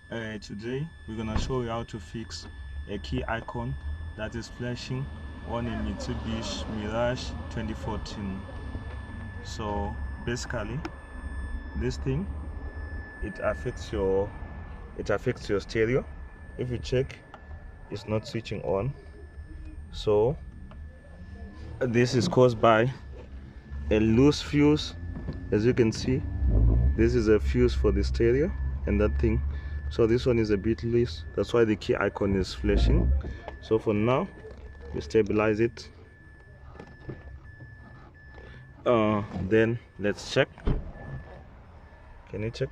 Today we're gonna show you how to fix a key icon that is flashing on a Mitsubishi Mirage 2014. So basically this thing, it affects your stereo. If you check, it's not switching on. So this is caused by a loose fuse. As you can see, this is a fuse for the stereo and that thing. So this one is a bit loose, that's why the key icon is flashing. So for now, we stabilize it. Then let's check. Can you check?